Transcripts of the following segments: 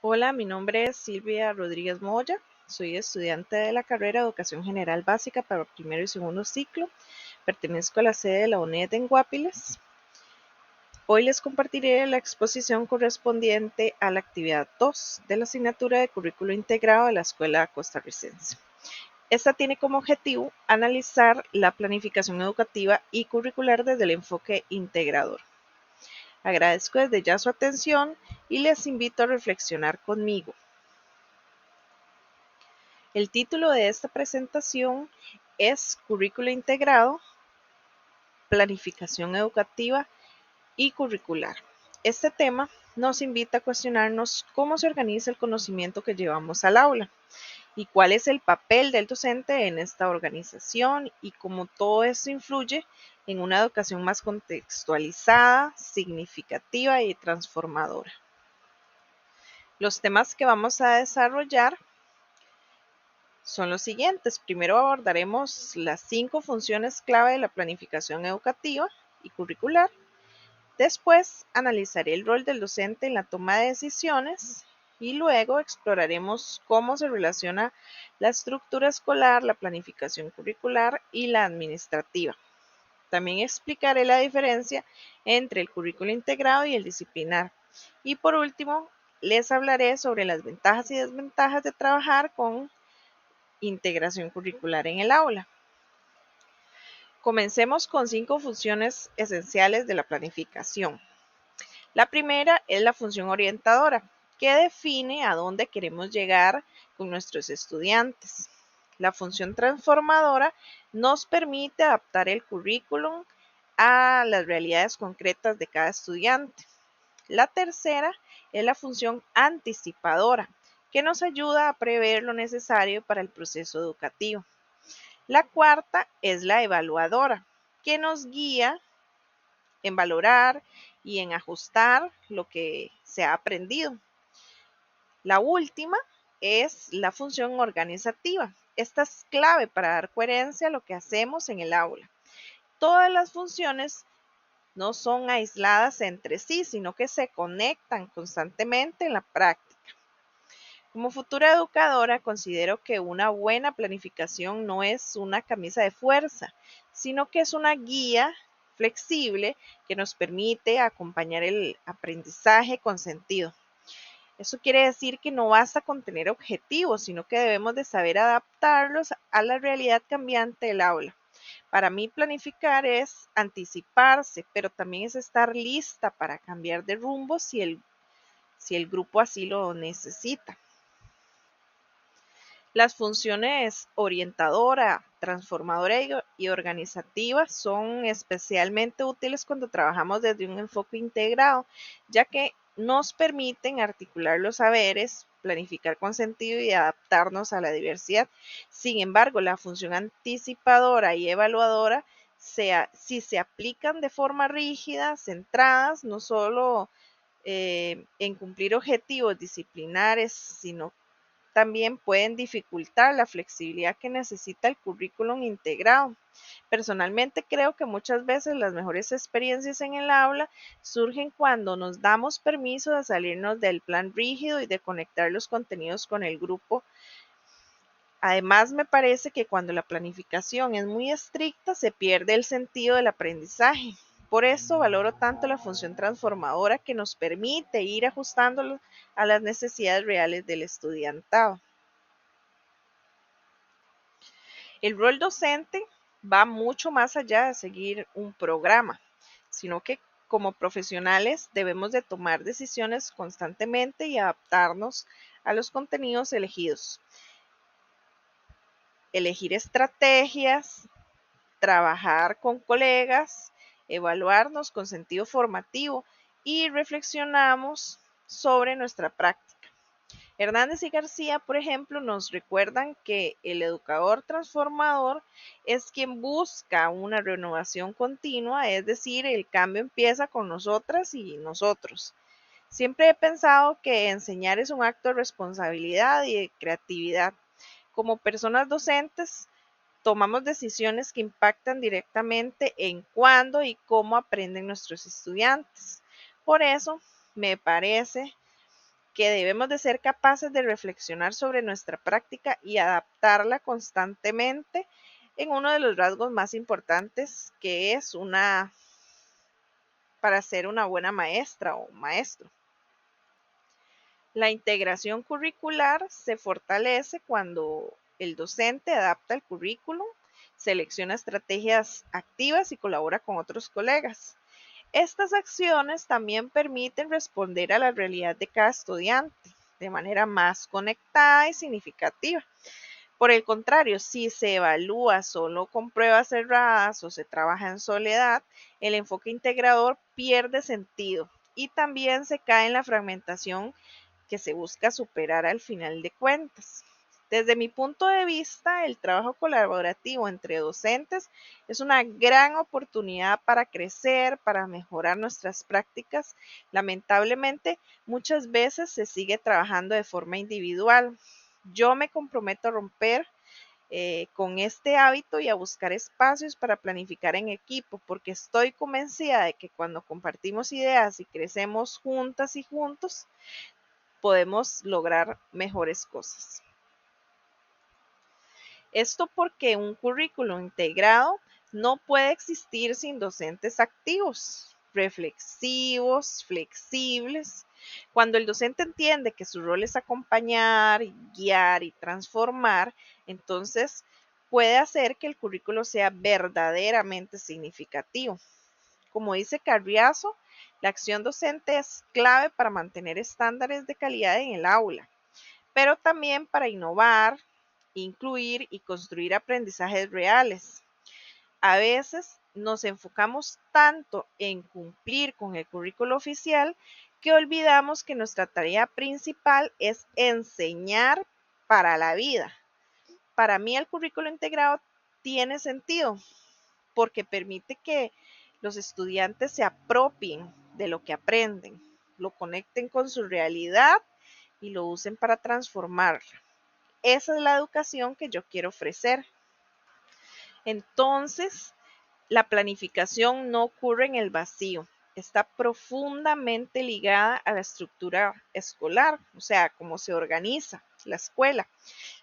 Hola, mi nombre es Silvia Rodríguez Moya. Soy estudiante de la carrera de Educación General Básica para primero y segundo ciclo. Pertenezco a la sede de la UNED en Guapiles. Hoy les compartiré la exposición correspondiente a la actividad 2 de la asignatura de Currículo Integrado de la Escuela Costarricense. Esta tiene como objetivo analizar la planificación educativa y curricular desde el enfoque integrador. Agradezco desde ya su atención y les invito a reflexionar conmigo. El título de esta presentación es Currículo Integrado, Planificación Educativa y Curricular. Este tema nos invita a cuestionarnos cómo se organiza el conocimiento que llevamos al aula y cuál es el papel del docente en esta organización y cómo todo esto influye en una educación más contextualizada, significativa y transformadora. Los temas que vamos a desarrollar son los siguientes. Primero abordaremos las 5 funciones clave de la planificación educativa y curricular. Después analizaré el rol del docente en la toma de decisiones y luego exploraremos cómo se relaciona la estructura escolar, la planificación curricular y la administrativa. También explicaré la diferencia entre el currículo integrado y el disciplinar. Y por último, les hablaré sobre las ventajas y desventajas de trabajar con integración curricular en el aula. Comencemos con 5 funciones esenciales de la planificación. La primera es la función orientadora, que define a dónde queremos llegar con nuestros estudiantes. La función transformadora nos permite adaptar el currículum a las realidades concretas de cada estudiante. La tercera es la función anticipadora, que nos ayuda a prever lo necesario para el proceso educativo. La cuarta es la evaluadora, que nos guía en valorar y en ajustar lo que se ha aprendido. La última es la función organizativa. Esta es clave para dar coherencia a lo que hacemos en el aula. Todas las funciones no son aisladas entre sí, sino que se conectan constantemente en la práctica. Como futura educadora, considero que una buena planificación no es una camisa de fuerza, sino que es una guía flexible que nos permite acompañar el aprendizaje con sentido. Eso quiere decir que no basta con tener objetivos, sino que debemos de saber adaptarlos a la realidad cambiante del aula. Para mí planificar es anticiparse, pero también es estar lista para cambiar de rumbo si el grupo así lo necesita. Las funciones orientadora, transformadora y organizativa son especialmente útiles cuando trabajamos desde un enfoque integrado, ya que nos permiten articular los saberes, planificar con sentido y adaptarnos a la diversidad. Sin embargo, la función anticipadora y evaluadora, si se aplican de forma rígida, centradas, no solo en cumplir objetivos disciplinares, sino también pueden dificultar la flexibilidad que necesita el currículum integrado. Personalmente creo que muchas veces las mejores experiencias en el aula surgen cuando nos damos permiso de salirnos del plan rígido y de conectar los contenidos con el grupo. Además, me parece que cuando la planificación es muy estricta se pierde el sentido del aprendizaje. Por eso valoro tanto la función transformadora que nos permite ir ajustándolo a las necesidades reales del estudiantado. El rol docente va mucho más allá de seguir un programa, sino que como profesionales debemos de tomar decisiones constantemente y adaptarnos a los contenidos elegidos. Elegir estrategias, trabajar con colegas, evaluarnos con sentido formativo y reflexionamos sobre nuestra práctica. Hernández y García, por ejemplo, nos recuerdan que el educador transformador es quien busca una renovación continua, es decir, el cambio empieza con nosotras y nosotros. Siempre he pensado que enseñar es un acto de responsabilidad y de creatividad. Como personas docentes, tomamos decisiones que impactan directamente en cuándo y cómo aprenden nuestros estudiantes. Por eso, me parece que debemos de ser capaces de reflexionar sobre nuestra práctica y adaptarla constantemente en uno de los rasgos más importantes que es para ser una buena maestra o maestro. La integración curricular se fortalece cuando el docente adapta el currículum, selecciona estrategias activas y colabora con otros colegas. Estas acciones también permiten responder a la realidad de cada estudiante de manera más conectada y significativa. Por el contrario, si se evalúa solo con pruebas cerradas o se trabaja en soledad, el enfoque integrador pierde sentido y también se cae en la fragmentación que se busca superar al final de cuentas. Desde mi punto de vista, el trabajo colaborativo entre docentes es una gran oportunidad para crecer, para mejorar nuestras prácticas. Lamentablemente, muchas veces se sigue trabajando de forma individual. Yo me comprometo a romper con este hábito y a buscar espacios para planificar en equipo, porque estoy convencida de que cuando compartimos ideas y crecemos juntas y juntos, podemos lograr mejores cosas. Esto porque un currículo integrado no puede existir sin docentes activos, reflexivos, flexibles. Cuando el docente entiende que su rol es acompañar, guiar y transformar, entonces puede hacer que el currículo sea verdaderamente significativo. Como dice Carriazo, la acción docente es clave para mantener estándares de calidad en el aula, pero también para innovar, incluir y construir aprendizajes reales. A veces nos enfocamos tanto en cumplir con el currículo oficial que olvidamos que nuestra tarea principal es enseñar para la vida. Para mí el currículo integrado tiene sentido porque permite que los estudiantes se apropien de lo que aprenden, lo conecten con su realidad y lo usen para transformarla. Esa es la educación que yo quiero ofrecer. Entonces, la planificación no ocurre en el vacío, está profundamente ligada a la estructura escolar, o sea, cómo se organiza la escuela,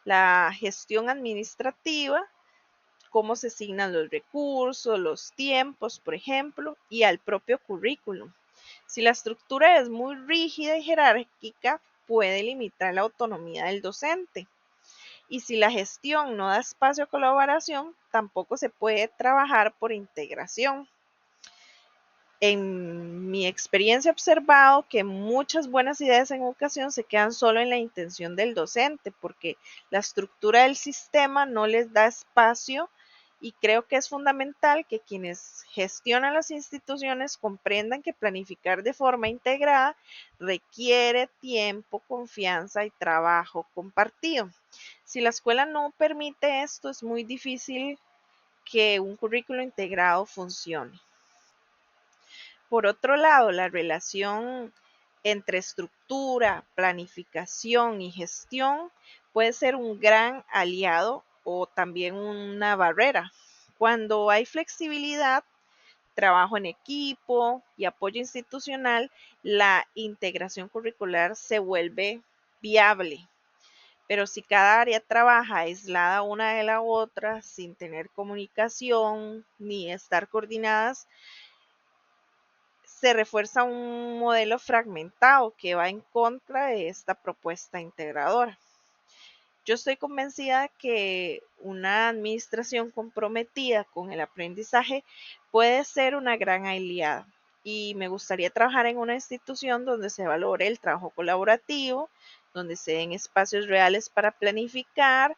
la gestión administrativa, cómo se asignan los recursos, los tiempos, por ejemplo, y al propio currículum. Si la estructura es muy rígida y jerárquica, puede limitar la autonomía del docente. Y si la gestión no da espacio a colaboración, tampoco se puede trabajar por integración. En mi experiencia he observado que muchas buenas ideas en educación se quedan solo en la intención del docente porque la estructura del sistema no les da espacio y creo que es fundamental que quienes gestionan las instituciones comprendan que planificar de forma integrada requiere tiempo, confianza y trabajo compartido. Si la escuela no permite esto, es muy difícil que un currículo integrado funcione. Por otro lado, la relación entre estructura, planificación y gestión puede ser un gran aliado o también una barrera. Cuando hay flexibilidad, trabajo en equipo y apoyo institucional, la integración curricular se vuelve viable. Pero si cada área trabaja aislada una de la otra, sin tener comunicación ni estar coordinadas, se refuerza un modelo fragmentado que va en contra de esta propuesta integradora. Yo estoy convencida que una administración comprometida con el aprendizaje puede ser una gran aliada y me gustaría trabajar en una institución donde se valore el trabajo colaborativo, donde se den espacios reales para planificar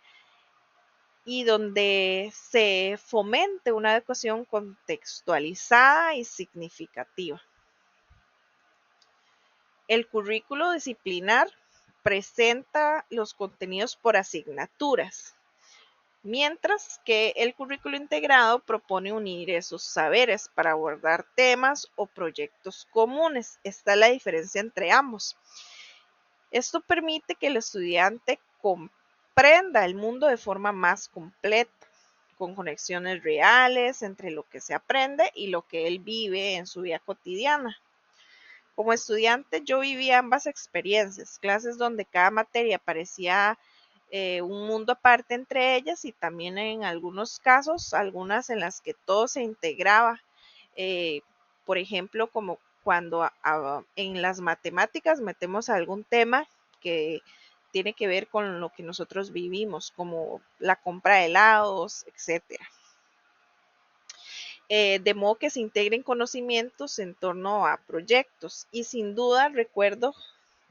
y donde se fomente una educación contextualizada y significativa. El currículo disciplinar presenta los contenidos por asignaturas, mientras que el currículo integrado propone unir esos saberes para abordar temas o proyectos comunes. Esta es la diferencia entre ambos. Esto permite que el estudiante comprenda el mundo de forma más completa, con conexiones reales entre lo que se aprende y lo que él vive en su vida cotidiana. Como estudiante yo viví ambas experiencias, clases donde cada materia parecía un mundo aparte entre ellas y también en algunos casos, algunas en las que todo se integraba. eh, por ejemplo, como cuando en las matemáticas metemos algún tema que tiene que ver con lo que nosotros vivimos, como la compra de helados, etcétera. De modo que se integren conocimientos en torno a proyectos. Y sin duda recuerdo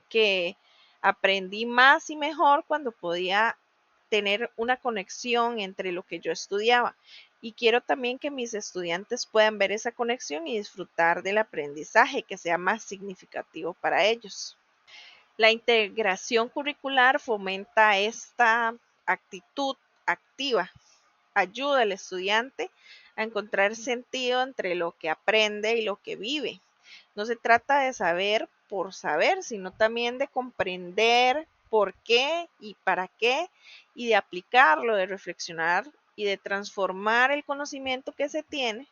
que aprendí más y mejor cuando podía tener una conexión entre lo que yo estudiaba. Y quiero también que mis estudiantes puedan ver esa conexión y disfrutar del aprendizaje que sea más significativo para ellos. La integración curricular fomenta esta actitud activa, ayuda al estudiante a encontrar sentido entre lo que aprende y lo que vive. No se trata de saber por saber, sino también de comprender por qué y para qué y de aplicarlo, de reflexionar y de transformar el conocimiento que se tiene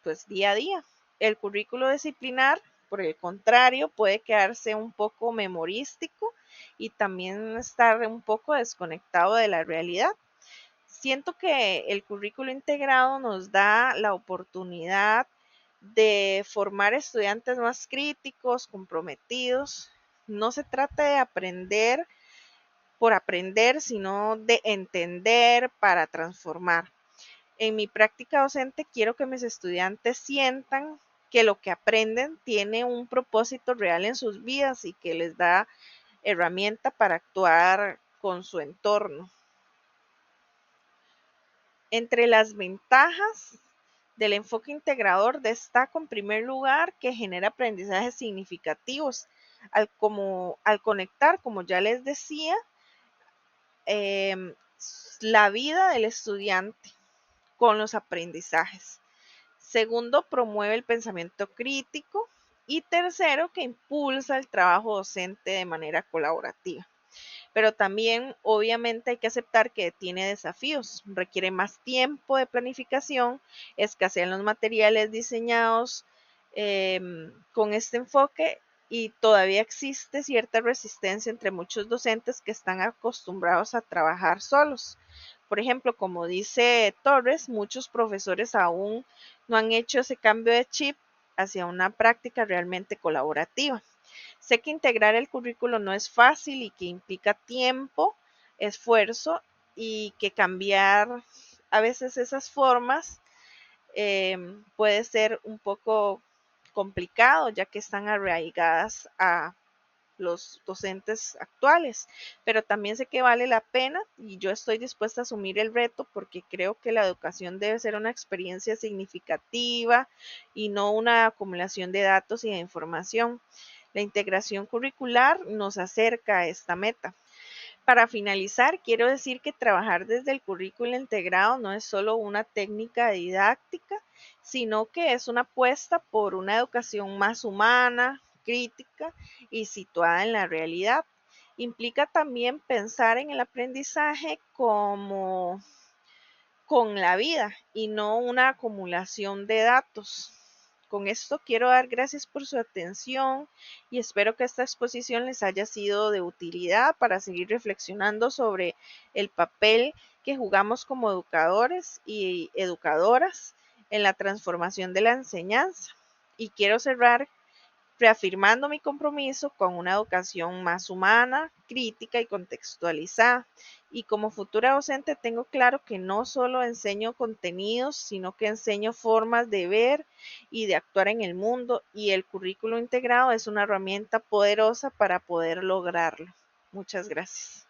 pues día a día. El currículo disciplinar, por el contrario, puede quedarse un poco memorístico y también estar un poco desconectado de la realidad. Siento que el currículo integrado nos da la oportunidad de formar estudiantes más críticos, comprometidos. No se trata de aprender por aprender, sino de entender para transformar. En mi práctica docente quiero que mis estudiantes sientan que lo que aprenden tiene un propósito real en sus vidas y que les da herramienta para actuar con su entorno. Entre las ventajas del enfoque integrador destaco en primer lugar que genera aprendizajes significativos al conectar, como ya les decía, em, la vida del estudiante con los aprendizajes. Segundo, promueve el pensamiento crítico. Y tercero, que impulsa el trabajo docente de manera colaborativa. Pero también, obviamente, hay que aceptar que tiene desafíos. Requiere más tiempo de planificación, escasean los materiales diseñados con este enfoque y todavía existe cierta resistencia entre muchos docentes que están acostumbrados a trabajar solos. Por ejemplo, como dice Torres, muchos profesores aún no han hecho ese cambio de chip hacia una práctica realmente colaborativa. Sé que integrar el currículo no es fácil y que implica tiempo, esfuerzo y que cambiar a veces esas formas puede ser un poco complicado ya que están arraigadas a los docentes actuales, pero también sé que vale la pena y yo estoy dispuesta a asumir el reto porque creo que la educación debe ser una experiencia significativa y no una acumulación de datos y de información. La integración curricular nos acerca a esta meta. Para finalizar, quiero decir que trabajar desde el currículo integrado no es solo una técnica didáctica, sino que es una apuesta por una educación más humana, crítica y situada en la realidad. Implica también pensar en el aprendizaje como con la vida y no una acumulación de datos. Con esto quiero dar gracias por su atención y espero que esta exposición les haya sido de utilidad para seguir reflexionando sobre el papel que jugamos como educadores y educadoras en la transformación de la enseñanza. Y quiero cerrar reafirmando mi compromiso con una educación más humana, crítica y contextualizada. Y como futura docente tengo claro que no solo enseño contenidos, sino que enseño formas de ver y de actuar en el mundo y el currículo integrado es una herramienta poderosa para poder lograrlo. Muchas gracias.